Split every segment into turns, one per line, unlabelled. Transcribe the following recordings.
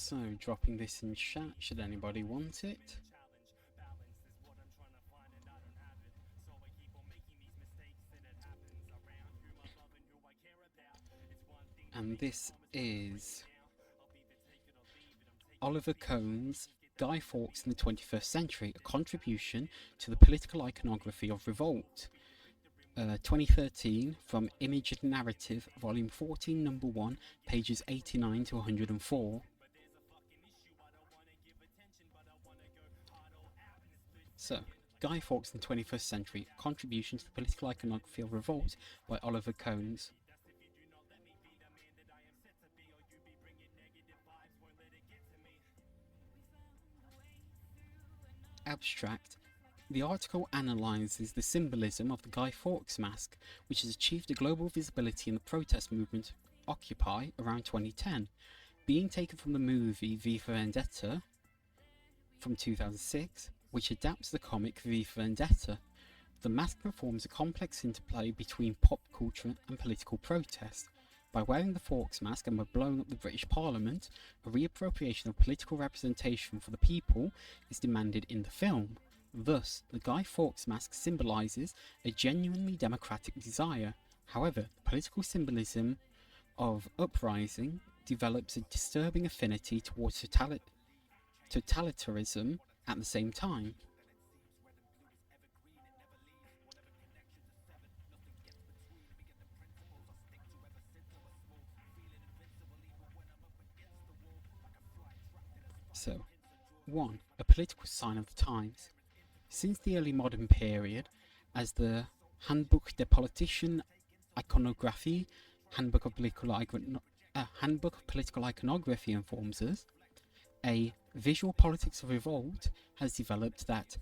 So, dropping this in chat, should anybody want it? And this is Oliver Kohns' Guy Fawkes in the 21st Century, a contribution to the political iconography of Revolt. 2013, from Image and Narrative, Volume 14, Number 1, pages 89 to 104. So, Guy Fawkes in the 21st Century, a contribution to the political iconography of Revolt by Oliver Kohns. Abstract. The article analyses the symbolism of the Guy Fawkes mask, which has achieved a global visibility in the protest movement Occupy around 2010. Being taken from the movie V for Vendetta from 2006, which adapts the comic V for Vendetta. The mask performs a complex interplay between pop culture and political protest. By wearing the Fawkes mask and by blowing up the British Parliament, a reappropriation of political representation for the people is demanded in the film. Thus, the Guy Fawkes mask symbolises a genuinely democratic desire. However, the political symbolism of uprising develops a disturbing affinity towards totalitarianism at the same time. So, 1. A political sign of the times. Since the early modern period, as the Handbuch der politischen Iconography, Handbook of Political Iconography informs us, a visual politics of revolt has developed that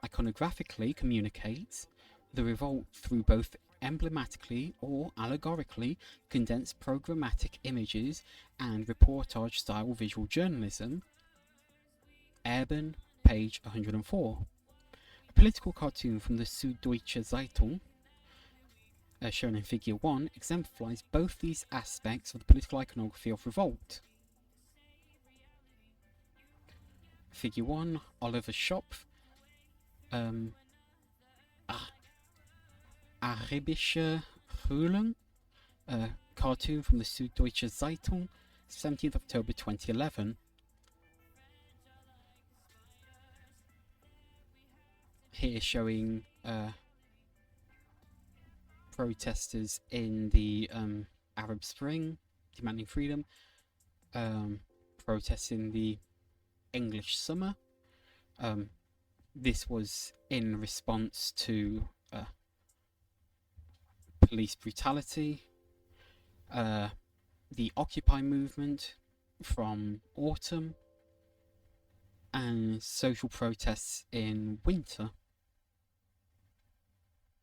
iconographically communicates the revolt through both emblematically or allegorically condensed programmatic images and reportage-style visual journalism. Erben, page 104. A political cartoon from the Süddeutsche Zeitung, shown in Figure 1, exemplifies both these aspects of the political iconography of revolt. Figure 1, Oliver Schopf, Arabische Frühling, cartoon from the Süddeutsche Zeitung, 17th October 2011. Here showing protesters in the Arab Spring demanding freedom, protests in the English summer. This was in response to police brutality, the Occupy movement from autumn, and social protests in winter.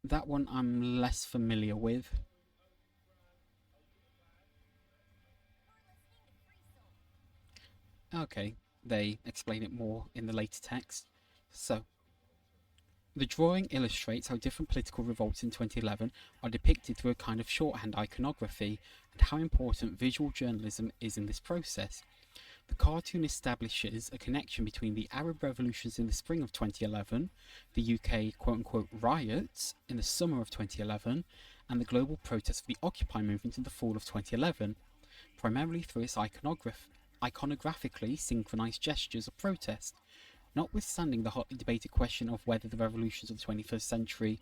That one I'm less familiar with. Okay, they explain it more in the later text. So, the drawing illustrates how different political revolts in 2011 are depicted through a kind of shorthand iconography, and how important visual journalism is in this process. The cartoon establishes a connection between the Arab revolutions in the spring of 2011, the UK quote-unquote riots in the summer of 2011, and the global protests of the Occupy movement in the fall of 2011, primarily through its iconographically synchronized gestures of protest. Notwithstanding the hotly debated question of whether the revolutions of the 21st century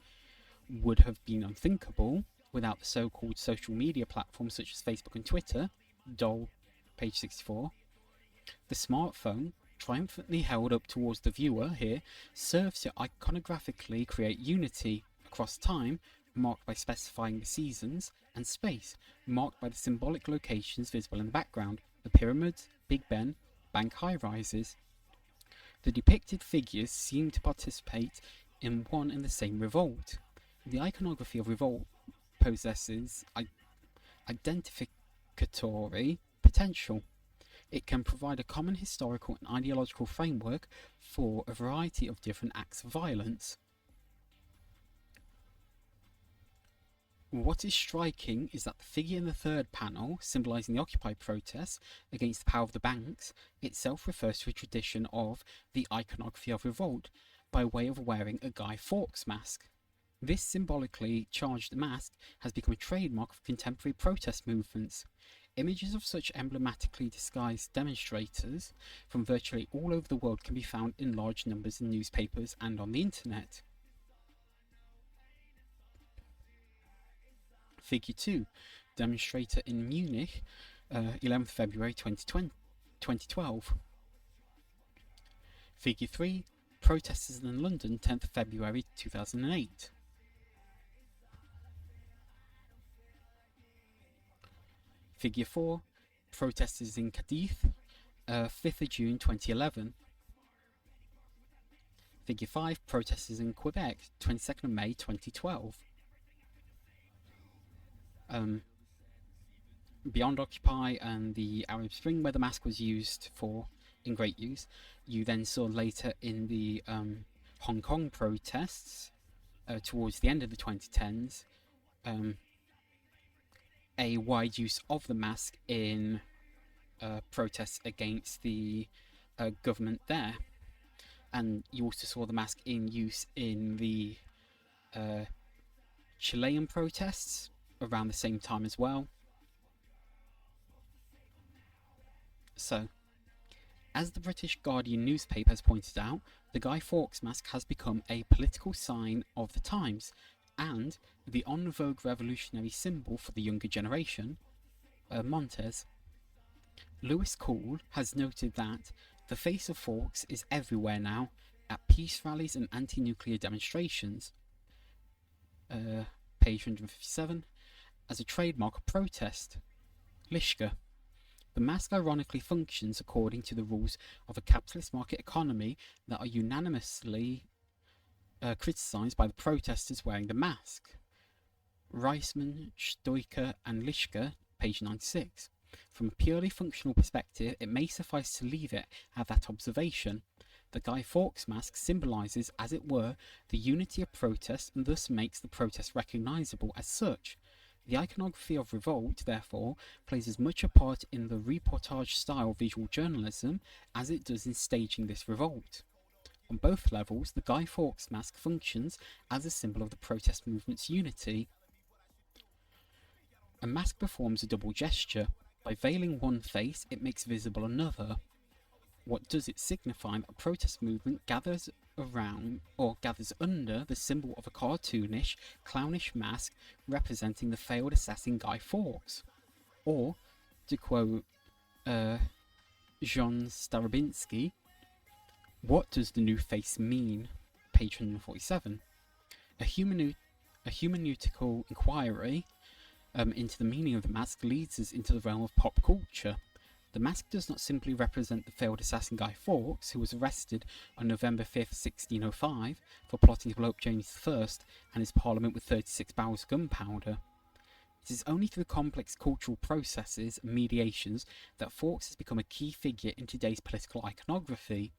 would have been unthinkable without the so-called social media platforms such as Facebook and Twitter, Dole, page 64, the smartphone, triumphantly held up towards the viewer here, serves to iconographically create unity across time, marked by specifying the seasons, and space, marked by the symbolic locations visible in the background, the pyramids, Big Ben, bank high-rises. The depicted figures seem to participate in one and the same revolt. The iconography of revolt possesses identificatory potential. It can provide a common historical and ideological framework for a variety of different acts of violence. What is striking is that the figure in the third panel, symbolising the Occupy protests against the power of the banks, itself refers to a tradition of the Iconography of Revolt by way of wearing a Guy Fawkes mask. This symbolically charged mask has become a trademark of contemporary protest movements. Images of such emblematically disguised demonstrators from virtually all over the world can be found in large numbers in newspapers and on the internet. Figure 2, demonstrator in Munich, 11th February 2012. Figure 3, protesters in London, 10th February 2008. Figure 4, protesters in Cadiz, 5th of June 2011. Figure 5, protesters in Quebec, 22nd of May 2012. Beyond Occupy and the Arab Spring, where the mask was used in great use, you then saw later in the Hong Kong protests towards the end of the 2010s a wide use of the mask in protests against the government there. And you also saw the mask in use in the Chilean protests around the same time as well. So, as the British Guardian newspaper has pointed out, the Guy Fawkes mask has become a political sign of the times and the en vogue revolutionary symbol for the younger generation, Montez. Lewis Cool has noted that the face of Fawkes is everywhere now, at peace rallies and anti-nuclear demonstrations, page 157, as a trademark of protest. Lishka. The mask ironically functions according to the rules of a capitalist market economy that are unanimously criticised by the protesters wearing the mask. Reisman, Stoiker and Lishka, page 96. From a purely functional perspective, it may suffice to leave it at that observation. The Guy Fawkes mask symbolises, as it were, the unity of protest and thus makes the protest recognisable as such. The iconography of Revolt, therefore, plays as much a part in the reportage-style visual journalism as it does in staging this revolt. On both levels, the Guy Fawkes mask functions as a symbol of the protest movement's unity. A mask performs a double gesture. By veiling one face, it makes visible another. What does it signify? A protest movement gathers around or gathers under the symbol of a cartoonish, clownish mask representing the failed assassin Guy Fawkes. Or, to quote John Starobinski, what does the new face mean? Page 147. A humaneutical inquiry into the meaning of the mask leads us into the realm of pop culture. The mask does not simply represent the failed assassin Guy Fawkes, who was arrested on November 5th, 1605, for plotting to blow up James I and his parliament with 36 barrels of gunpowder. It is only through complex cultural processes and mediations that Fawkes has become a key figure in today's political iconography.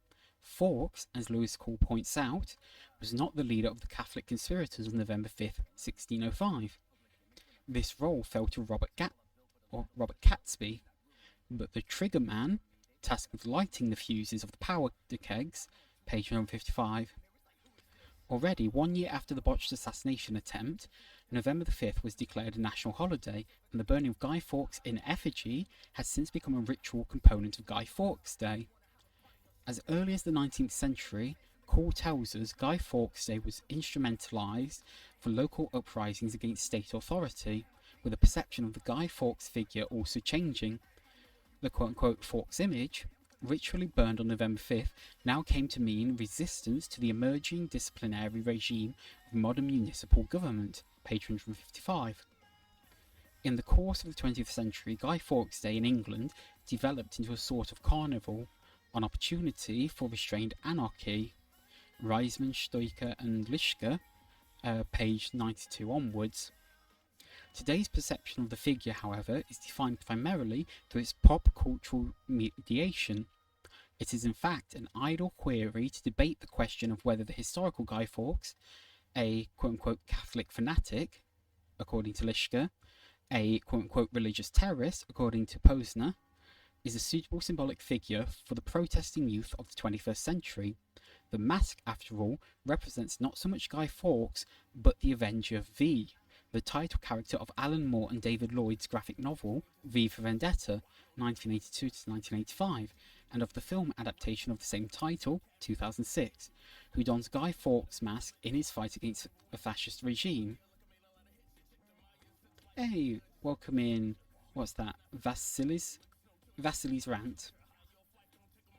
Fawkes, as Lewis Cool points out, was not the leader of the Catholic conspirators on November 5th, 1605. This role fell to Robert Catesby, but the trigger man, tasked with lighting the fuses of the powder kegs, page 155. Already 1 year after the botched assassination attempt, November the 5th was declared a national holiday, and the burning of Guy Fawkes in effigy has since become a ritual component of Guy Fawkes Day. As early as the 19th century, Cool tells us Guy Fawkes Day was instrumentalised for local uprisings against state authority, with the perception of the Guy Fawkes figure also changing. The quote-unquote Fawkes image, ritually burned on November 5th, now came to mean resistance to the emerging disciplinary regime of modern municipal government, page 155. In the course of the 20th century, Guy Fawkes Day in England developed into a sort of carnival, an opportunity for restrained anarchy. Reisman, Stoiker and Lishka, page 92 onwards. Today's perception of the figure, however, is defined primarily through its pop cultural mediation. It is in fact an idle query to debate the question of whether the historical Guy Fawkes, a quote-unquote Catholic fanatic, according to Lischka, a quote-unquote religious terrorist, according to Posner, is a suitable symbolic figure for the protesting youth of the 21st century. The mask, after all, represents not so much Guy Fawkes, but the Avenger V, the title character of Alan Moore and David Lloyd's graphic novel V for Vendetta, 1982 to 1985, and of the film adaptation of the same title, 2006, who dons Guy Fawkes' mask in his fight against a fascist regime. Hey, welcome in, what's that, Vasily's rant.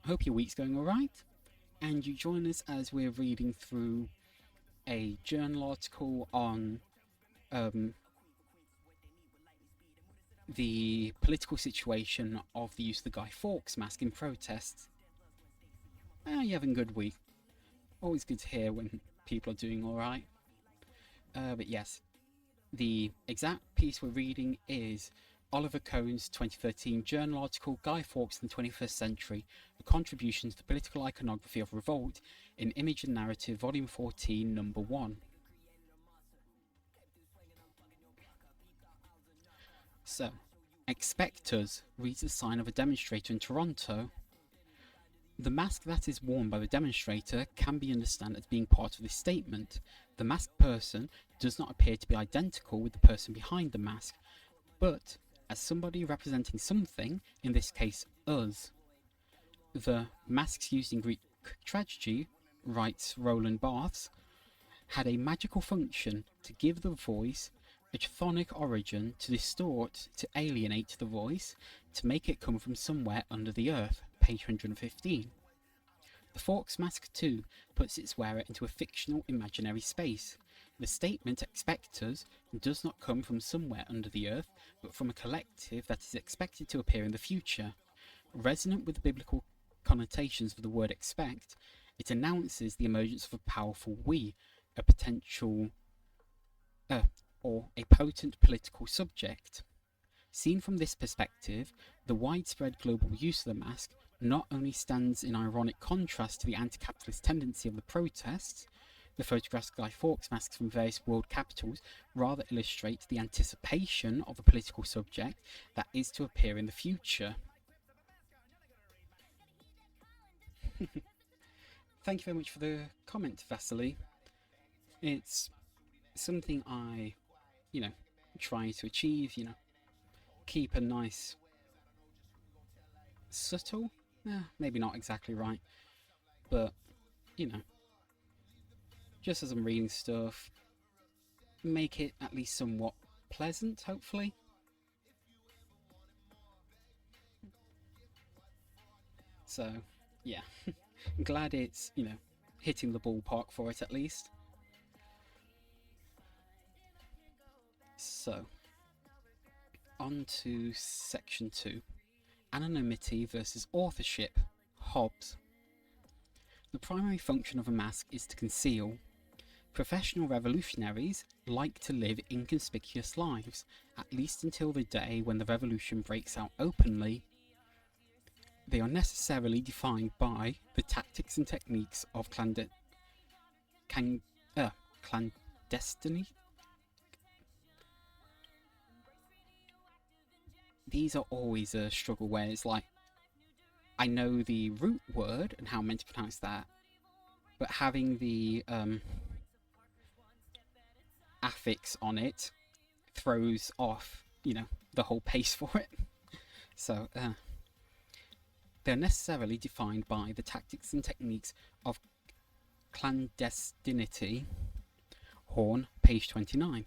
Hope your week's going alright, and you join us as we're reading through a journal article on the political situation of the use of the Guy Fawkes mask in protests. You're having a good week. Always good to hear when people are doing alright. But yes, the exact piece we're reading is Oliver Kohns' 2013 journal article, Guy Fawkes in the 21st Century, A Contribution to the Political Iconography of Revolt, in Image and Narrative, Volume 14, Number 1. So, expect us reads the sign of a demonstrator in Toronto. The mask that is worn by the demonstrator can be understood as being part of this statement. The masked person does not appear to be identical with the person behind the mask, but as somebody representing something, in this case us. The masks used in Greek tragedy, writes Roland Barthes, had a magical function to give the voice a chthonic origin, to distort, to alienate the voice, to make it come from somewhere under the earth, page 115. The Fawkes mask too puts its wearer into a fictional imaginary space. The statement expect us does not come from somewhere under the earth, but from a collective that is expected to appear in the future. Resonant with the biblical connotations of the word expect, it announces the emergence of a powerful we, a potential or a potent political subject. Seen from this perspective, the widespread global use of the mask not only stands in ironic contrast to the anti-capitalist tendency of the protests, the photographs of Guy Fawkes masks from various world capitals rather illustrate the anticipation of a political subject that is to appear in the future. Thank you very much for the comment, Vasily. It's something I, try to achieve, keep a nice, subtle, maybe not exactly right, but, just as I'm reading stuff, make it at least somewhat pleasant, hopefully. So, yeah, I'm glad it's, hitting the ballpark for it at least. So, on to section 2. Anonymity versus authorship, Hobbes. The primary function of a mask is to conceal. Professional revolutionaries like to live inconspicuous lives, at least until the day when the revolution breaks out openly. They are necessarily defined by the tactics and techniques of clandestiny. These are always a struggle where it's like, I know the root word and how I'm meant to pronounce that, but having the affix on it throws off, the whole pace for it. So, they're necessarily defined by the tactics and techniques of clandestinity. Horn, page 29.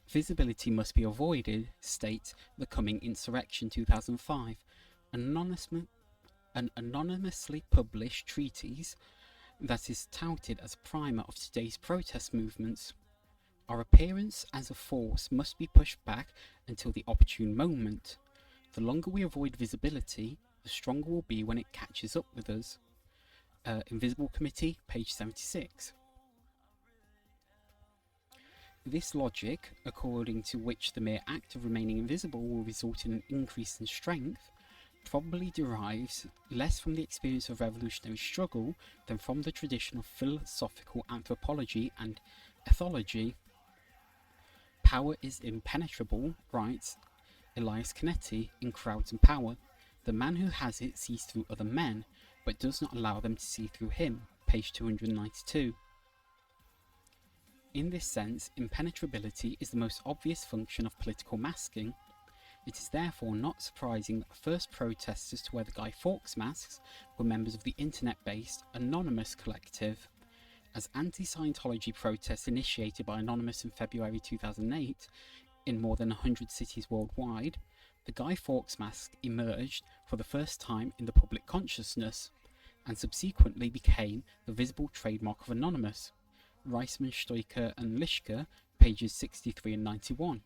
Visibility must be avoided, states The Coming Insurrection 2005. An anonymously published treatise that is touted as a primer of today's protest movements. Our appearance as a force must be pushed back until the opportune moment. The longer we avoid visibility, the stronger we'll be when it catches up with us. Invisible Committee, page 76. This logic, according to which the mere act of remaining invisible will result in an increase in strength, probably derives less from the experience of revolutionary struggle than from the tradition of philosophical anthropology and ethology. Power is impenetrable, writes Elias Canetti in Crowds and Power. The man who has it sees through other men, but does not allow them to see through him, page 292. In this sense, impenetrability is the most obvious function of political masking. It is therefore not surprising that the first protesters to wear the Guy Fawkes masks were members of the internet-based Anonymous collective. As anti-Scientology protests initiated by Anonymous in February 2008 in more than 100 cities worldwide, the Guy Fawkes mask emerged for the first time in the public consciousness, and subsequently became the visible trademark of Anonymous. Reisman, Stoiker and Lischke, pages 63 and 91.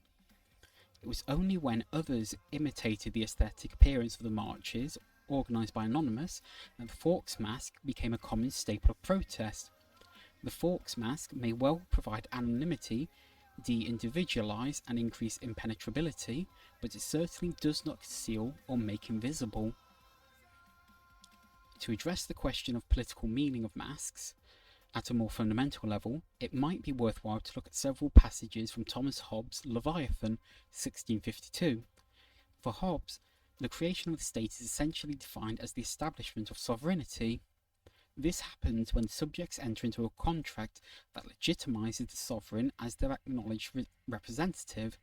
It was only when others imitated the aesthetic appearance of the marches organised by Anonymous that the Fawkes mask became a common staple of protest. The Fawkes mask may well provide anonymity, de-individualise and increase impenetrability, but it certainly does not conceal or make invisible. To address the question of political meaning of masks at a more fundamental level, it might be worthwhile to look at several passages from Thomas Hobbes' Leviathan, 1652. For Hobbes, the creation of the state is essentially defined as the establishment of sovereignty. This happens when subjects enter into a contract that legitimizes the sovereign as their acknowledged representative.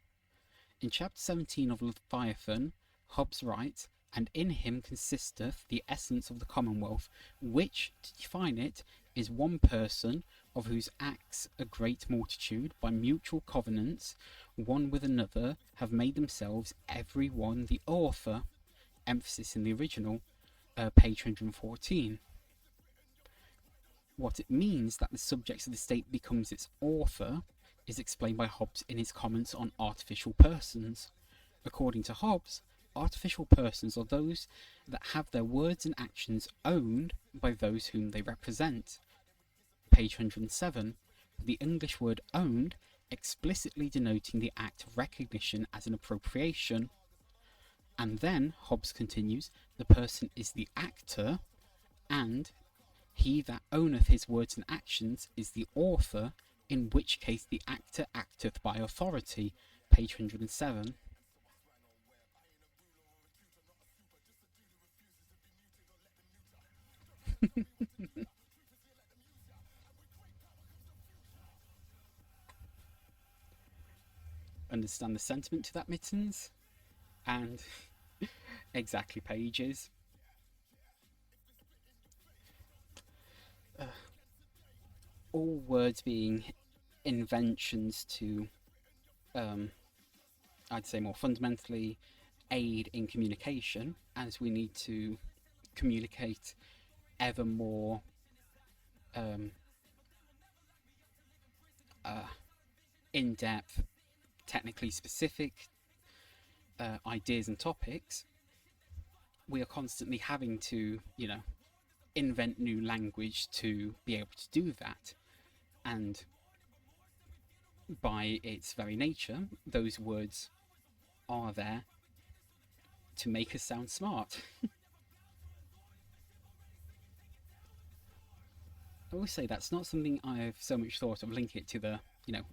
In chapter 17 of Leviathan, Hobbes writes, "And in him consisteth the essence of the commonwealth, which, to define it, is one person, of whose acts a great multitude, by mutual covenants, one with another, have made themselves every one the author." Emphasis in the original, page 114. What it means that the subjects of the state becomes its author is explained by Hobbes in his comments on artificial persons. According to Hobbes, artificial persons are those that have their words and actions owned by those whom they represent. Page 107. The English word owned explicitly denoting the act of recognition as an appropriation. And then, Hobbes continues, the person is the actor, and he that owneth his words and actions is the author, in which case the actor acteth by authority. Page 107. Understand the sentiment to that, Mittens? And exactly pages. All words being inventions to, I'd say more fundamentally, aid in communication, as we need to communicate ever more in-depth, technically specific ideas and topics. We are constantly having to, invent new language to be able to do that. And by its very nature, those words are there to make us sound smart. I always say that's not something I've so much thought of, linking it to the,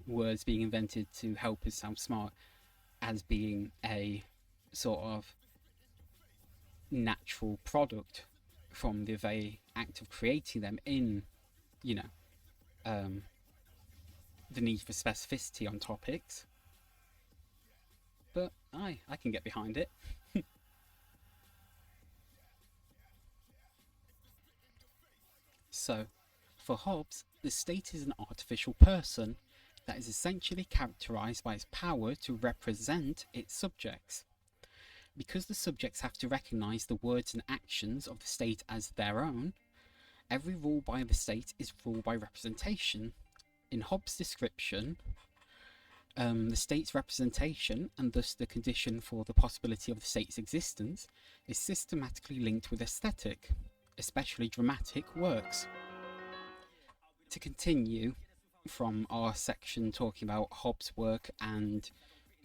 words being invented to help us sound smart as being a sort of natural product from the very act of creating them in, the need for specificity on topics. But I can get behind it. So, for Hobbes, the state is an artificial person that is essentially characterized by its power to represent its subjects. Because the subjects have to recognize the words and actions of the state as their own, every rule by the state is ruled by representation. In Hobbes' description, the state's representation, and thus the condition for the possibility of the state's existence, is systematically linked with aesthetic, especially dramatic works. To continue from our section talking about Hobbes' work and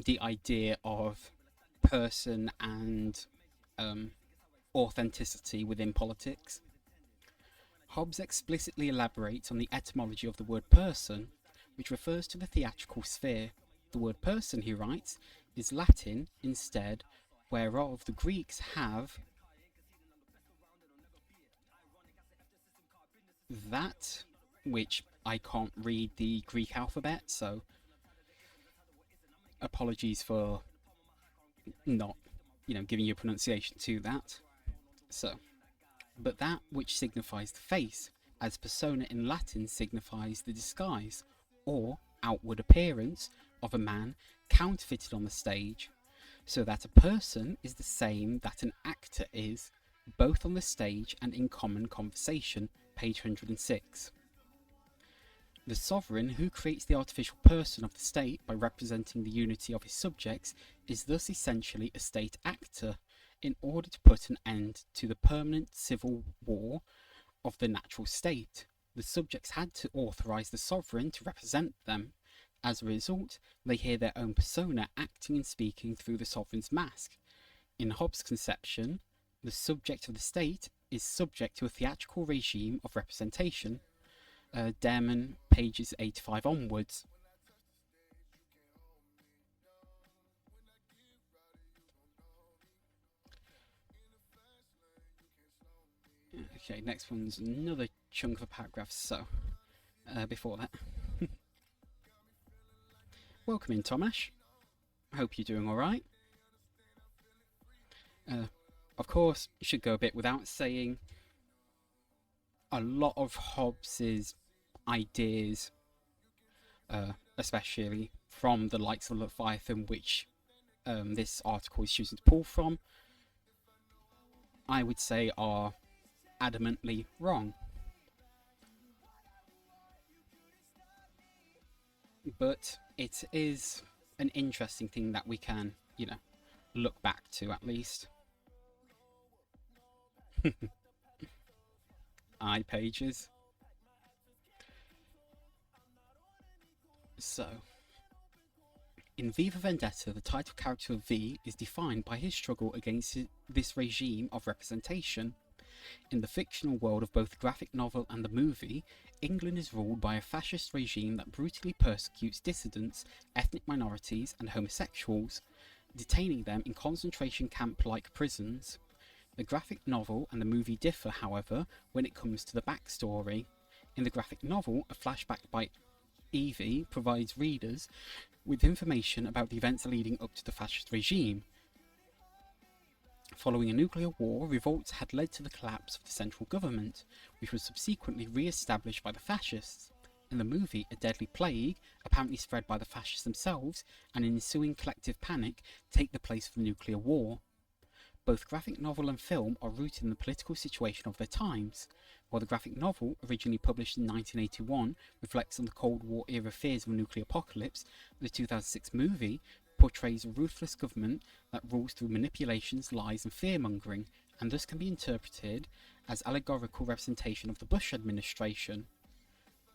the idea of person and authenticity within politics, Hobbes explicitly elaborates on the etymology of the word person, which refers to the theatrical sphere. The word person, he writes, is Latin instead, whereof the Greeks have that, which I can't read the Greek alphabet, so apologies for not, giving you a pronunciation to that. So, but that which signifies the face, as persona in Latin signifies the disguise, or outward appearance, of a man counterfeited on the stage, so that a person is the same that an actor is, both on the stage and in common conversation, page 106. The sovereign who creates the artificial person of the state by representing the unity of his subjects is thus essentially a state actor, in order to put an end to the permanent civil war of the natural state. The subjects had to authorize the sovereign to represent them. As a result, they hear their own persona acting and speaking through the sovereign's mask. In Hobbes' conception, the subject of the state is subject to a theatrical regime of representation. Derman, pages 85 onwards. Okay, next one's another chunk of a paragraph, so before that. Welcome in, Tomash. I hope you're doing alright. Of course, it should go a bit without saying, a lot of Hobbes's ideas, especially from the likes of Leviathan, which this article is choosing to pull from, I would say are adamantly wrong. But it is an interesting thing that we can, look back to at least. Pages. So, in V for Vendetta, the title character of V is defined by his struggle against this regime of representation. In the fictional world of both the graphic novel and the movie, England is ruled by a fascist regime that brutally persecutes dissidents, ethnic minorities, and homosexuals, detaining them in concentration camp-like prisons. The graphic novel and the movie differ, however, when it comes to the backstory. In the graphic novel, a flashback by Evie provides readers with information about the events leading up to the fascist regime. Following a nuclear war, revolts had led to the collapse of the central government, which was subsequently re-established by the fascists. In the movie, a deadly plague, apparently spread by the fascists themselves, and an ensuing collective panic take the place of the nuclear war. Both graphic novel and film are rooted in the political situation of their times. While the graphic novel, originally published in 1981, reflects on the Cold War era fears of a nuclear apocalypse, the 2006 movie portrays a ruthless government that rules through manipulations, lies and fear-mongering, and thus can be interpreted as allegorical representation of the Bush administration.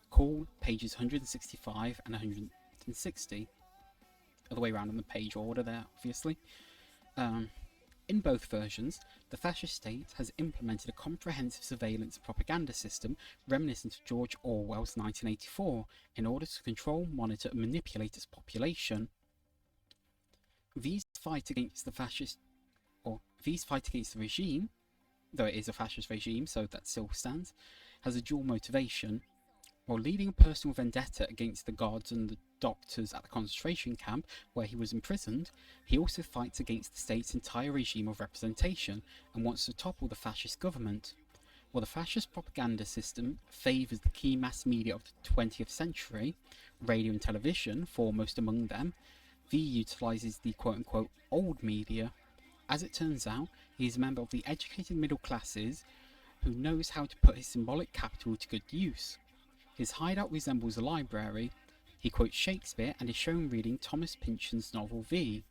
Call pages 165 and 160. Other way around on the page order there, obviously. In both versions, the fascist state has implemented a comprehensive surveillance and propaganda system reminiscent of George Orwell's 1984 in order to control, monitor and manipulate its population. These fight against the regime, though it is a fascist regime, so that still stands, has a dual motivation. While leading a personal vendetta against the guards and the doctors at the concentration camp where he was imprisoned, he also fights against the state's entire regime of representation and wants to topple the fascist government. While the fascist propaganda system favours the key mass media of the 20th century, radio and television foremost among them, V utilises the quote-unquote old media. As it turns out, he is a member of the educated middle classes who knows how to put his symbolic capital to good use. His hideout resembles a library. He quotes Shakespeare and is shown reading Thomas Pynchon's novel V.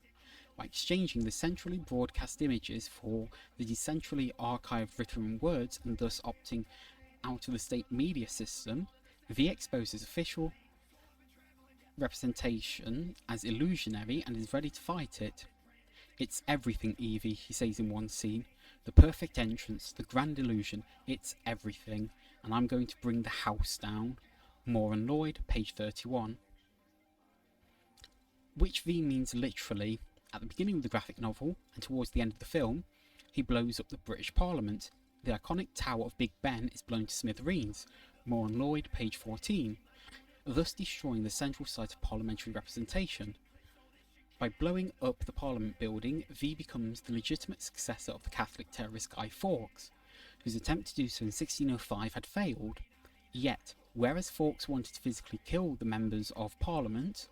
By exchanging the centrally broadcast images for the decentrally archived written words and thus opting out of the state media system, V exposes official representation as illusionary and is ready to fight it. "It's everything, Evie," he says in one scene. "The perfect entrance, the grand illusion, it's everything, and I'm going to bring the house down." Moore and Lloyd, page 31. which V means literally at the beginning of the graphic novel and towards the end of the film, he blows up the British Parliament. The iconic Tower of Big Ben is blown to smithereens. More on Lloyd, page 14, thus destroying the central site of parliamentary representation. By blowing up the Parliament building, V becomes the legitimate successor of the Catholic terrorist Guy Fawkes, whose attempt to do so in 1605 had failed. Yet, whereas Fawkes wanted to physically kill the members of Parliament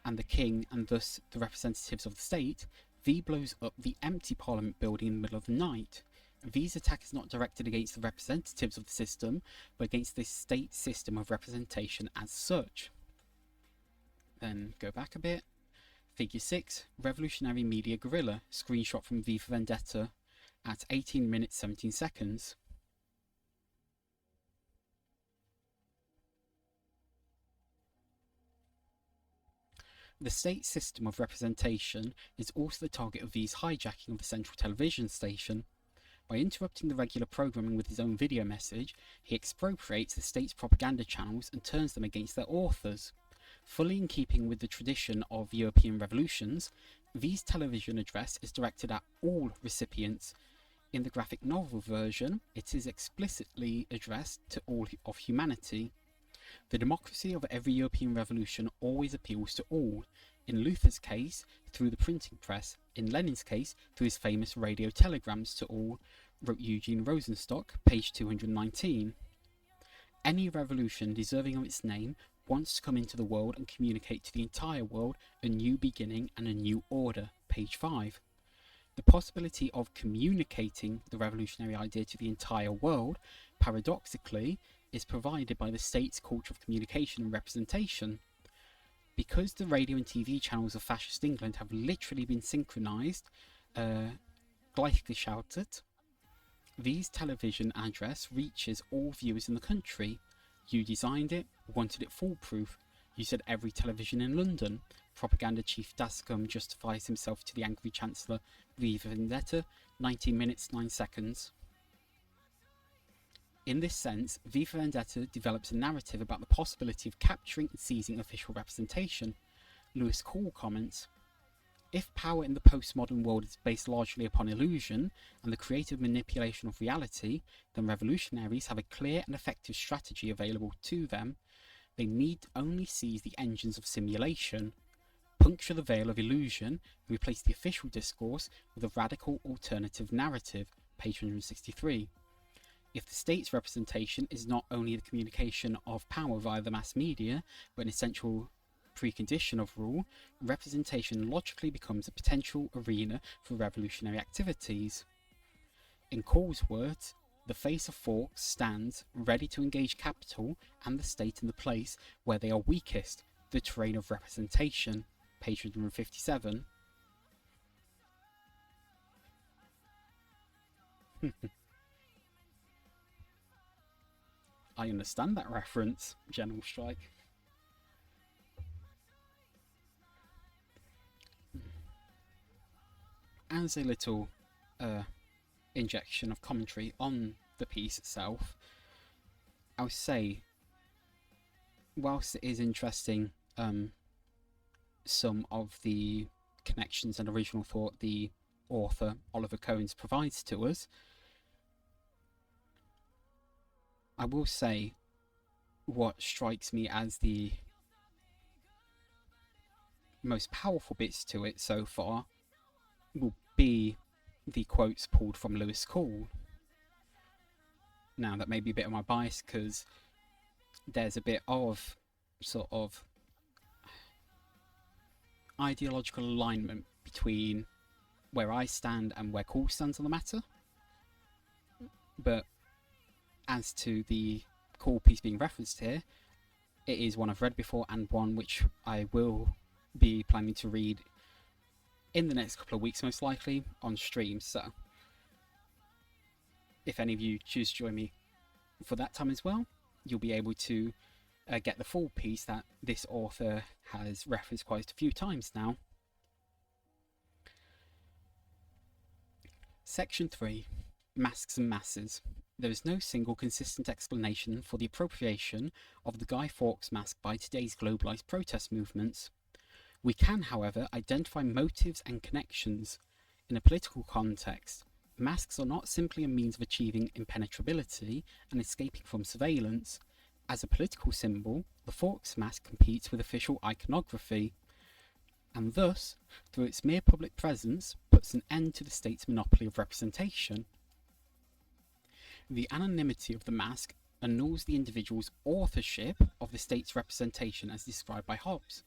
and the King and thus the representatives of the state, V blows up the empty Parliament building in the middle of the night. V's attack is not directed against the representatives of the system, but against the state system of representation as such. Then go back a bit. Figure 6, Revolutionary Media Guerrilla, screenshot from V for Vendetta at 18 minutes 17 seconds. The state system of representation is also the target of V's hijacking of the central television station. By interrupting the regular programming with his own video message, he expropriates the state's propaganda channels and turns them against their authors. Fully in keeping with the tradition of European revolutions, V's television address is directed at all recipients. In the graphic novel version, it is explicitly addressed to all of humanity. The democracy of every European revolution always appeals to all. In Luther's case, through the printing press. In Lenin's case, through his famous radio telegrams to all, wrote Eugene Rosenstock, page 219. Any revolution deserving of its name wants to come into the world and communicate to the entire world a new beginning and a new order, page 5. The possibility of communicating the revolutionary idea to the entire world, paradoxically, is provided by the state's culture of communication and representation. Because the radio and TV channels of fascist England have literally been synchronized, gleichgeschaltet, V's television address reaches all viewers in the country. You designed it, wanted it foolproof. You said every television in London. Propaganda chief Dascom justifies himself to the angry Chancellor V for Vendetta, 19 minutes 9 seconds. In this sense, V for Vendetta develops a narrative about the possibility of capturing and seizing official representation. Lewis Call comments, if power in the postmodern world is based largely upon illusion and the creative manipulation of reality, then revolutionaries have a clear and effective strategy available to them. They need only seize the engines of simulation, puncture the veil of illusion, and replace the official discourse with a radical alternative narrative, page 163. If the state's representation is not only the communication of power via the mass media, but an essential precondition of rule, representation logically becomes a potential arena for revolutionary activities. In Call's words, the face of Fawkes stands ready to engage capital and the state in the place where they are weakest, the terrain of representation, page 157. I understand that reference, General Strike. As a little injection of commentary on the piece itself, I would say, whilst it is interesting, some of the connections and original thought the author, Oliver Kohns, provides to us, I will say what strikes me as the most powerful bits to it so far will be the quotes pulled from Lewis Call. Now, that may be a bit of my bias because there's a bit of sort of ideological alignment between where I stand and where Call stands on the matter. But as to the Call piece being referenced here, it is one I've read before and one which I will be planning to read in the next couple of weeks, most likely, on stream. So if any of you choose to join me for that time as well, you'll be able to get the full piece that this author has referenced quite a few times now. Section 3. Masks and Masses. There is no single consistent explanation for the appropriation of the Guy Fawkes mask by today's globalized protest movements. We can, however, identify motives and connections. In a political context, masks are not simply a means of achieving impenetrability and escaping from surveillance. As a political symbol, the Fawkes mask competes with official iconography, and thus, through its mere public presence, puts an end to the state's monopoly of representation. The anonymity of the mask annuls the individual's authorship of the state's representation as described by Hobbes.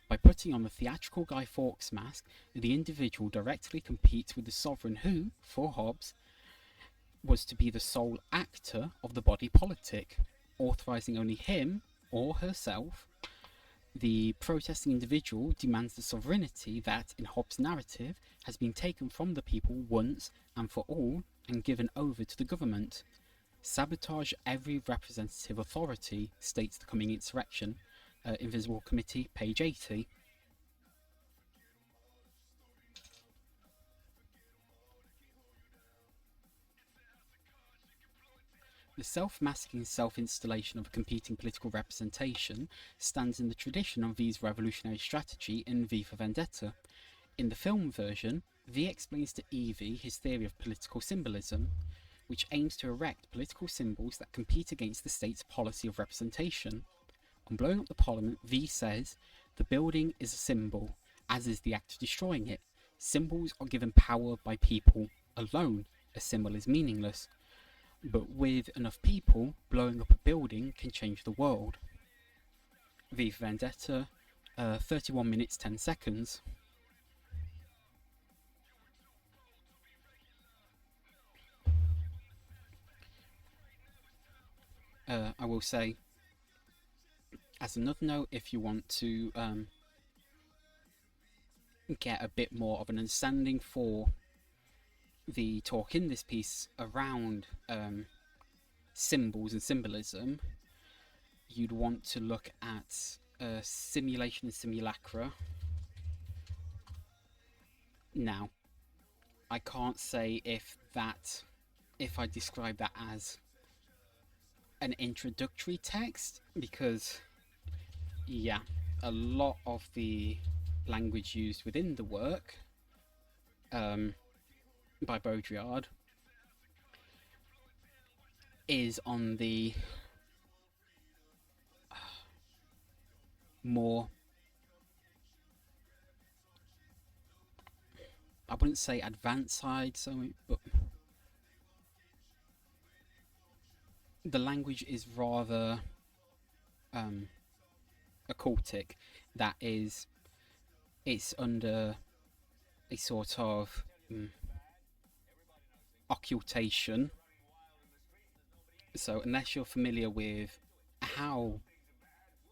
By putting on the theatrical Guy Fawkes mask, the individual directly competes with the sovereign who, for Hobbes, was to be the sole actor of the body politic, authorising only him or herself. The protesting individual demands the sovereignty that, in Hobbes' narrative, has been taken from the people once and for all and given over to the government. Sabotage every representative authority, states the coming insurrection, Invisible Committee, page 80. The self-masking self-installation of a competing political representation stands in the tradition of V's revolutionary strategy in V for Vendetta. In the film version, V explains to Evie his theory of political symbolism, which aims to erect political symbols that compete against the state's policy of representation. On blowing up the parliament, V says, "The building is a symbol, as is the act of destroying it. Symbols are given power by people. Alone, a symbol is meaningless. But with enough people, blowing up a building can change the world." V for Vendetta, 31 minutes 10 seconds. I will say, as another note, if you want to get a bit more of an understanding for the talk in this piece around symbols and symbolism, you'd want to look at simulation and simulacra. Now, I can't say if I describe that as an introductory text, because yeah, a lot of the language used within the work by Baudrillard is on the more, I wouldn't say advanced side, but the language is rather occultic. That is, it's under a sort of occultation. So unless you're familiar with how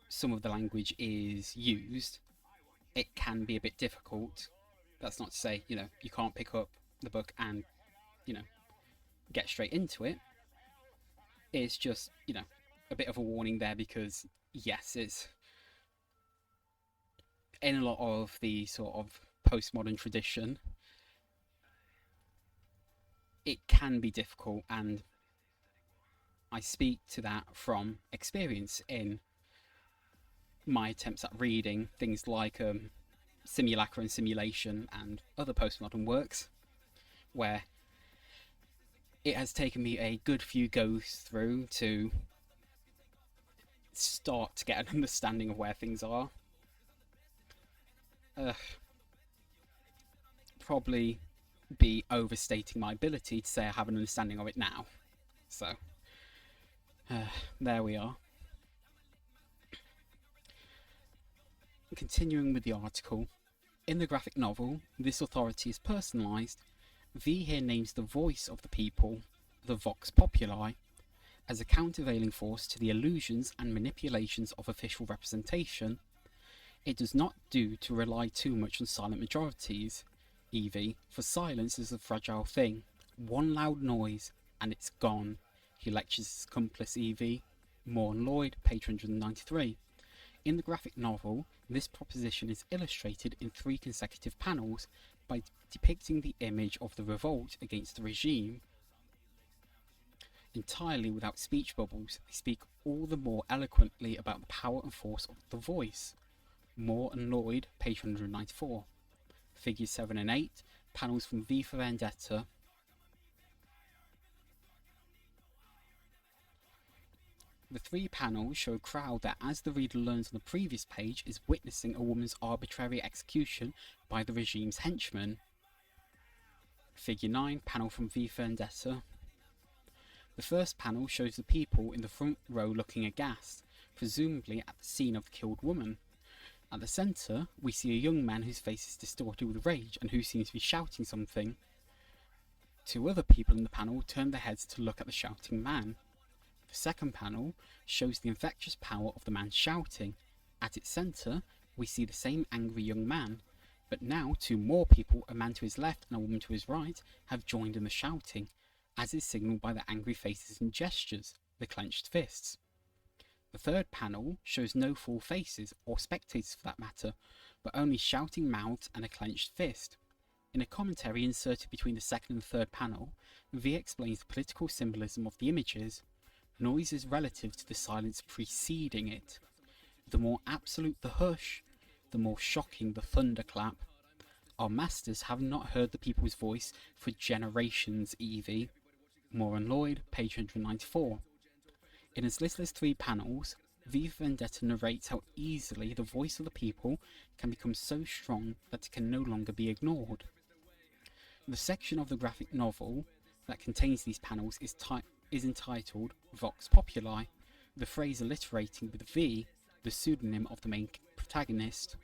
some of the language is used, it can be a bit difficult. That's not to say, you can't pick up the book and, get straight into it. It's just, a bit of a warning there, because yes, it's in a lot of the sort of postmodern tradition, it can be difficult, and I speak to that from experience in my attempts at reading things like Simulacra and Simulation and other postmodern works, where it has taken me a good few goes through to start to get an understanding of where things are. Probably be overstating my ability to say I have an understanding of it now. So, there we are. Continuing with the article, in the graphic novel, this authority is personalised. V here names the voice of the people, the vox populi, as a countervailing force to the illusions and manipulations of official representation. It does not do to rely too much on silent majorities, Evie, for silence is a fragile thing. One loud noise, and it's gone. He lectures his accomplice Evie, Morn Lloyd, page 193. In the graphic novel, this proposition is illustrated in 3 consecutive panels by depicting the image of the revolt against the regime. Entirely without speech bubbles, they speak all the more eloquently about the power and force of the voice. Moore and Lloyd, page 194. Figures 7 and 8, panels from V for Vendetta. The three panels show a crowd that, as the reader learns on the previous page, is witnessing a woman's arbitrary execution by the regime's henchmen. Figure 9, panel from V for Vendetta. The first panel shows the people in the front row looking aghast, presumably at the scene of the killed woman. At the centre, we see a young man whose face is distorted with rage and who seems to be shouting something. Two other people in the panel turn their heads to look at the shouting man. The second panel shows the infectious power of the man shouting. At its centre, we see the same angry young man, but now two more people, a man to his left and a woman to his right, have joined in the shouting, as is signalled by their angry faces and gestures, the clenched fists. The third panel shows no full faces, or spectators for that matter, but only shouting mouths and a clenched fist. In a commentary inserted between the second and third panel, V explains the political symbolism of the images. Noise is relative to the silence preceding it. The more absolute the hush, the more shocking the thunderclap. Our masters have not heard the people's voice for generations, Evie. Moore and Lloyd, page 194. In as little as 3 panels, V for Vendetta narrates how easily the voice of the people can become so strong that it can no longer be ignored. The section of the graphic novel that contains these panels is entitled Vox Populi, the phrase alliterating with V, the pseudonym of the main protagonist.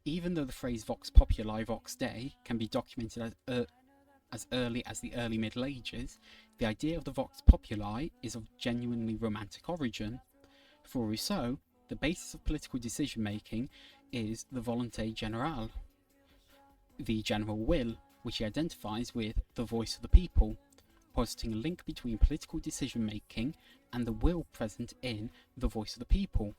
Even though the phrase Vox Populi, Vox Dei can be documented as early as the early Middle Ages, the idea of the Vox Populi is of genuinely romantic origin. For Rousseau, the basis of political decision-making is the volonté générale, the general will, which he identifies with the voice of the people, positing a link between political decision-making and the will present in the voice of the people.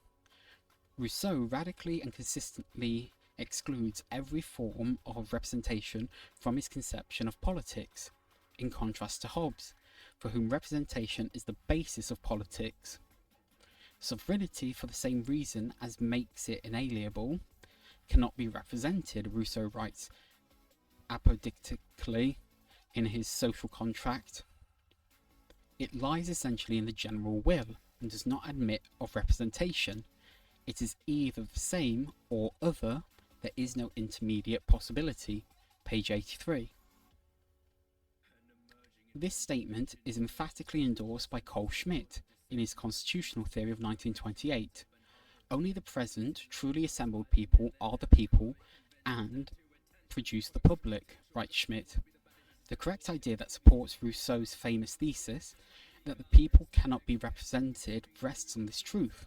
Rousseau radically and consistently excludes every form of representation from his conception of politics, in contrast to Hobbes, for whom representation is the basis of politics. Sovereignty, for the same reason as makes it inalienable, cannot be represented, Rousseau writes apodictically in his Social Contract. It lies essentially in the general will and does not admit of representation. It is either the same or other. There is no intermediate possibility. Page 83. This statement is emphatically endorsed by Carl Schmitt in his Constitutional Theory of 1928. Only the present, truly assembled people are the people and produce the public, writes Schmitt. The correct idea that supports Rousseau's famous thesis that the people cannot be represented rests on this truth.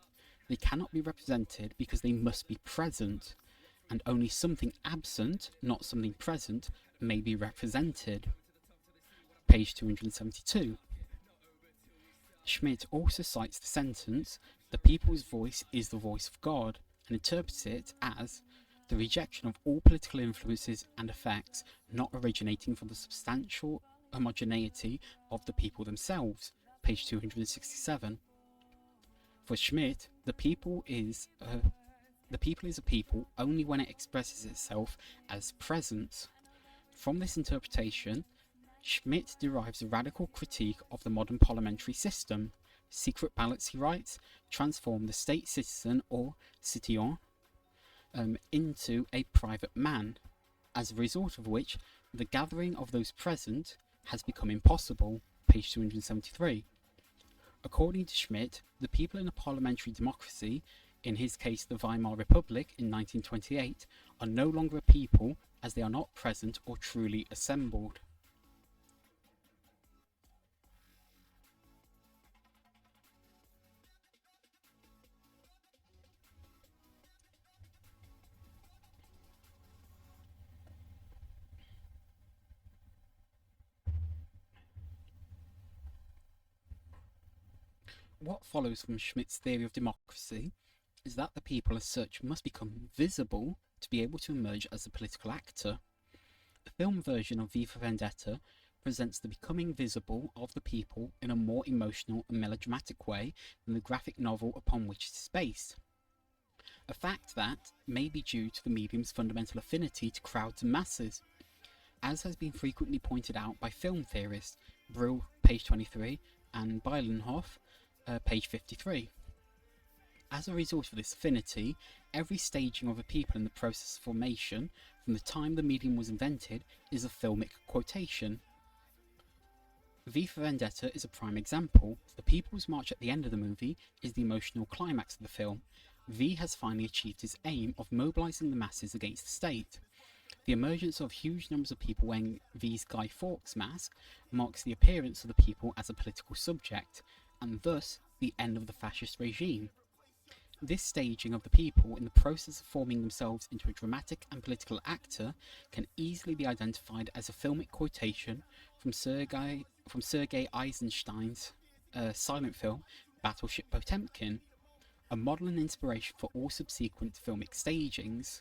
They cannot be represented because they must be present, and only something absent, not something present, may be represented. Page 272. Schmitt also cites the sentence, "The people's voice is the voice of God," and interprets it as the rejection of all political influences and effects not originating from the substantial homogeneity of the people themselves. Page 267. For Schmitt, the people is a people only when it expresses itself as presence. From this interpretation, Schmitt derives a radical critique of the modern parliamentary system. Secret ballots, he writes, transform the state citizen or citoyen into a private man, as a result of which the gathering of those present has become impossible. Page 273. According to Schmitt, the people in a parliamentary democracy, in his case the Weimar Republic in 1928, are no longer a people as they are not present or truly assembled. What follows from Schmitt's theory of democracy is that the people as such must become visible to be able to emerge as a political actor. The film version of V for Vendetta presents the becoming visible of the people in a more emotional and melodramatic way than the graphic novel upon which it is based. a fact that may be due to the medium's fundamental affinity to crowds and masses, as has been frequently pointed out by film theorists, Brill, page 23, and Beilenhoff, page 53. As a result of this affinity, every staging of a people in the process of formation, from the time the medium was invented, is a filmic quotation. V for Vendetta is a prime example. The People's March at the end of the movie is the emotional climax of the film. V has finally achieved his aim of mobilizing the masses against the state. The emergence of huge numbers of people wearing V's Guy Fawkes mask marks the appearance of the people as a political subject, and thus the end of the fascist regime. This staging of the people in the process of forming themselves into a dramatic and political actor can easily be identified as a filmic quotation from Sergei Eisenstein's silent film Battleship Potemkin, a model and inspiration for all subsequent filmic stagings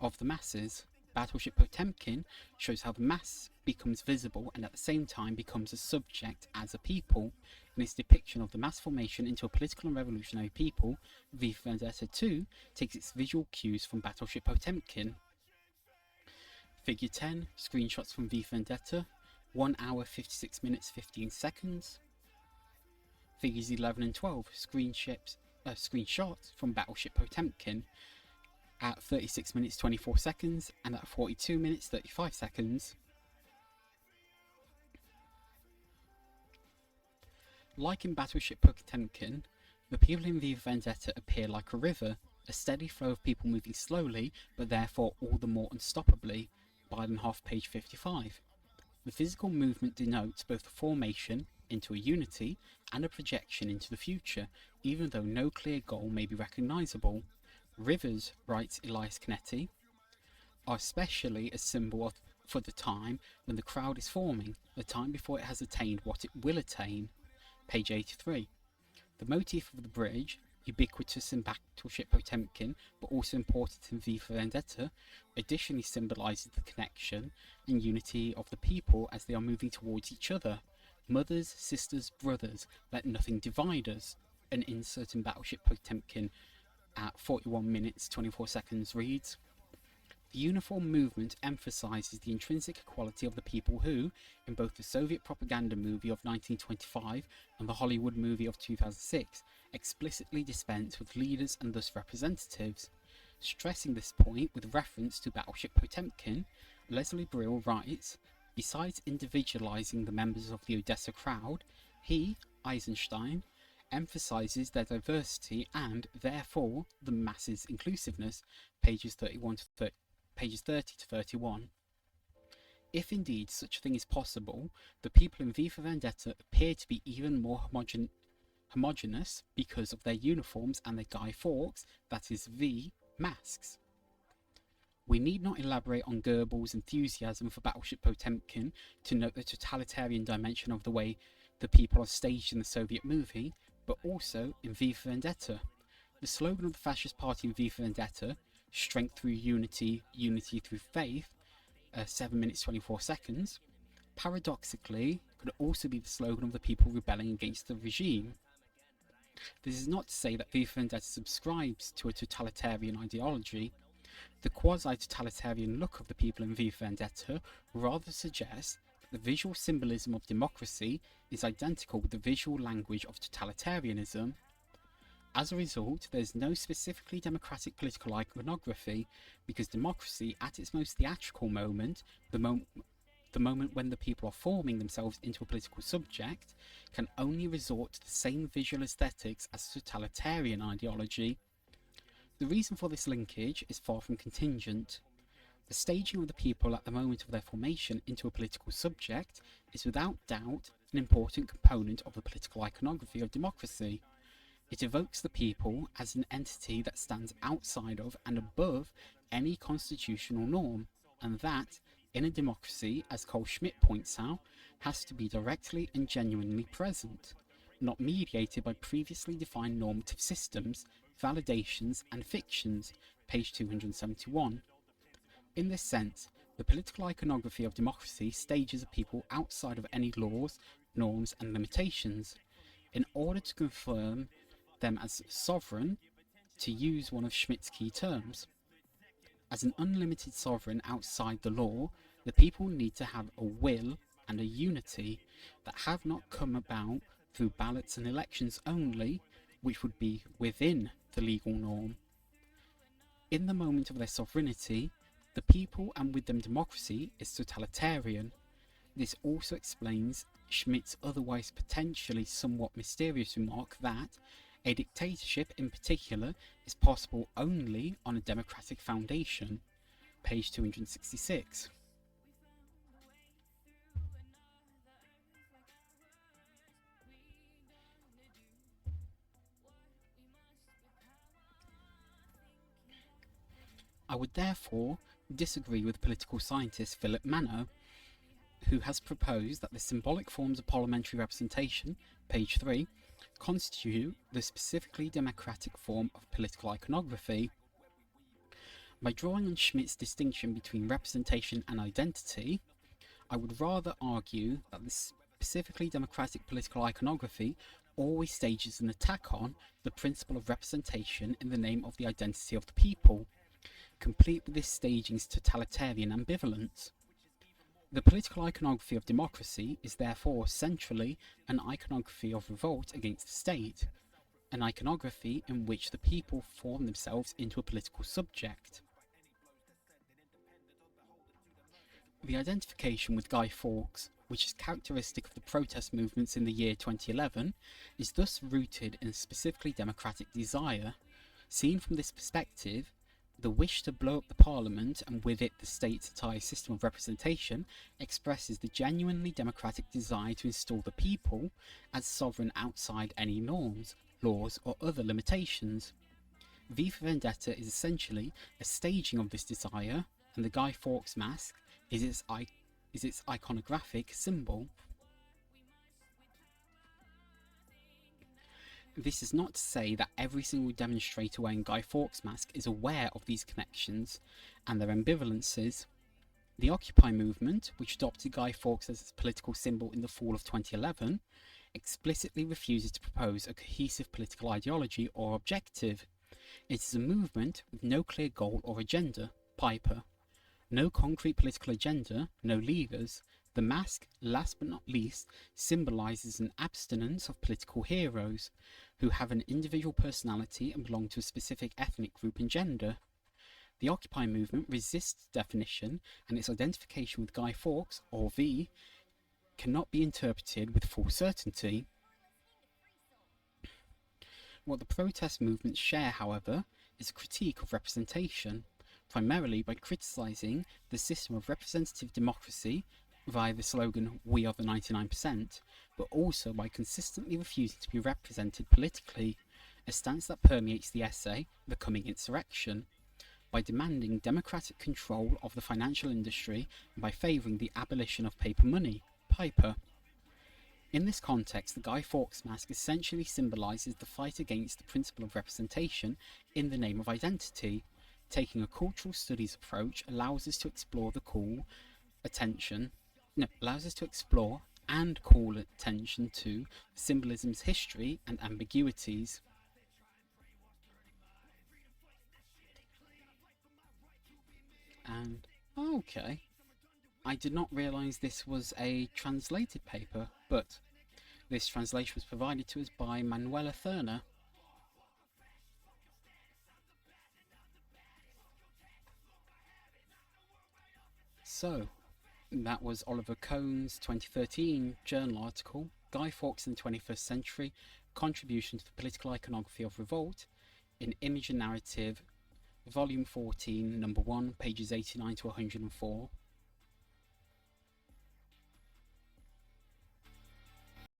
of the masses. Battleship Potemkin shows how the mass becomes visible and at the same time becomes a subject as a people. In its depiction of the mass formation into a political and revolutionary people, V for Vendetta 2 takes its visual cues from Battleship Potemkin. Figure 10, screenshots from V for Vendetta, 1 hour 56 minutes 15 seconds. Figures 11 and 12, screenshots from Battleship Potemkin, at 36 minutes 24 seconds and at 42 minutes 35 seconds. Like in Battleship Potemkin, the people in V for Vendetta appear like a river, a steady flow of people moving slowly but therefore all the more unstoppably. Beilenhoff, page 55. The physical movement denotes both a formation into a unity and a projection into the future, even though no clear goal may be recognisable. Rivers, writes Elias Canetti, are especially a symbol for the time when the crowd is forming, the time before it has attained what it will attain. Page 83. The motif of the bridge, ubiquitous in Battleship Potemkin but also important in V for Vendetta, additionally symbolises the connection and unity of the people as they are moving towards each other. Mothers, sisters, brothers, let nothing divide us. An insert in Battleship Potemkin at 41 minutes 24 seconds reads, "The uniform movement emphasizes the intrinsic equality of the people who, in both the Soviet propaganda movie of 1925 and the Hollywood movie of 2006, explicitly dispense with leaders and thus representatives." Stressing this point with reference to Battleship Potemkin, Leslie Brill writes, "Besides individualizing the members of the Odessa crowd, he, Eisenstein, emphasizes their diversity and, therefore, the masses' inclusiveness," pages 30 to 31. If indeed such a thing is possible, the people in V for Vendetta appear to be even more homogeneous because of their uniforms and their Guy Fawkes, that is V, masks. We need not elaborate on Goebbels' enthusiasm for Battleship Potemkin to note the totalitarian dimension of the way the people are staged in the Soviet movie, but also in V for Vendetta. The slogan of the Fascist Party in V for Vendetta, "Strength through unity, unity through faith," 7 minutes 24 seconds, paradoxically could also be the slogan of the people rebelling against the regime. This is not to say that V for Vendetta subscribes to a totalitarian ideology. The quasi-totalitarian look of the people in V for Vendetta rather suggests that the visual symbolism of democracy is identical with the visual language of totalitarianism. As a result, there is no specifically democratic political iconography, because democracy, at its most theatrical moment, the moment when the people are forming themselves into a political subject, can only resort to the same visual aesthetics as totalitarian ideology. The reason for this linkage is far from contingent. The staging of the people at the moment of their formation into a political subject is without doubt an important component of the political iconography of democracy. It evokes the people as an entity that stands outside of and above any constitutional norm, and that, in a democracy, as Carl Schmitt points out, has to be directly and genuinely present, not mediated by previously defined normative systems, validations, and fictions, page 271. In this sense, the political iconography of democracy stages a people outside of any laws, norms, and limitations. In order to confirm them as sovereign, to use one of Schmidt's key terms. As an unlimited sovereign outside the law, the people need to have a will and a unity that have not come about through ballots and elections only, which would be within the legal norm. In the moment of their sovereignty, the people and with them democracy is totalitarian. This also explains Schmidt's otherwise potentially somewhat mysterious remark that a dictatorship in particular is possible only on a democratic foundation, page 266. I would therefore disagree with political scientist Philip Mano, who has proposed that the symbolic forms of parliamentary representation, page 3, constitute the specifically democratic form of political iconography. By drawing on Schmidt's distinction between representation and identity, I would rather argue that the specifically democratic political iconography always stages an attack on the principle of representation in the name of the identity of the people, complete with this staging's totalitarian ambivalence. The political iconography of democracy is therefore centrally an iconography of revolt against the state, an iconography in which the people form themselves into a political subject. The identification with Guy Fawkes, which is characteristic of the protest movements in the year 2011, is thus rooted in a specifically democratic desire. Seen from this perspective, the wish to blow up the parliament and with it the state's entire system of representation expresses the genuinely democratic desire to install the people as sovereign outside any norms, laws or other limitations. V for Vendetta is essentially a staging of this desire, and the Guy Fawkes mask is its iconographic symbol. This is not to say that every single demonstrator wearing Guy Fawkes mask is aware of these connections and their ambivalences. The Occupy movement, which adopted Guy Fawkes as its political symbol in the fall of 2011, explicitly refuses to propose a cohesive political ideology or objective. It is a movement with no clear goal or agenda, Piper. No concrete political agenda, no leaders. The mask, last but not least, symbolises an abstinence of political heroes, who have an individual personality and belong to a specific ethnic group and gender. The Occupy movement resists definition, and its identification with Guy Fawkes, or V, cannot be interpreted with full certainty. What the protest movements share, however, is a critique of representation, primarily by criticising the system of representative democracy via the slogan "We are the 99%, but also by consistently refusing to be represented politically, a stance that permeates the essay The Coming Insurrection, by demanding democratic control of the financial industry and by favouring the abolition of paper money, Piper. In this context, the Guy Fawkes mask essentially symbolises the fight against the principle of representation in the name of identity. Taking a cultural studies approach allows us to explore and call attention to symbolism's history and ambiguities. And, okay, I did not realise this was a translated paper, but this translation was provided to us by Manuela Thurner. So, that was Oliver Kohns' 2013 journal article, Guy Fawkes in the 21st Century, Contribution to the Political Iconography of Revolt, in Image and Narrative, Volume 14, Number 1, pages 89 to 104.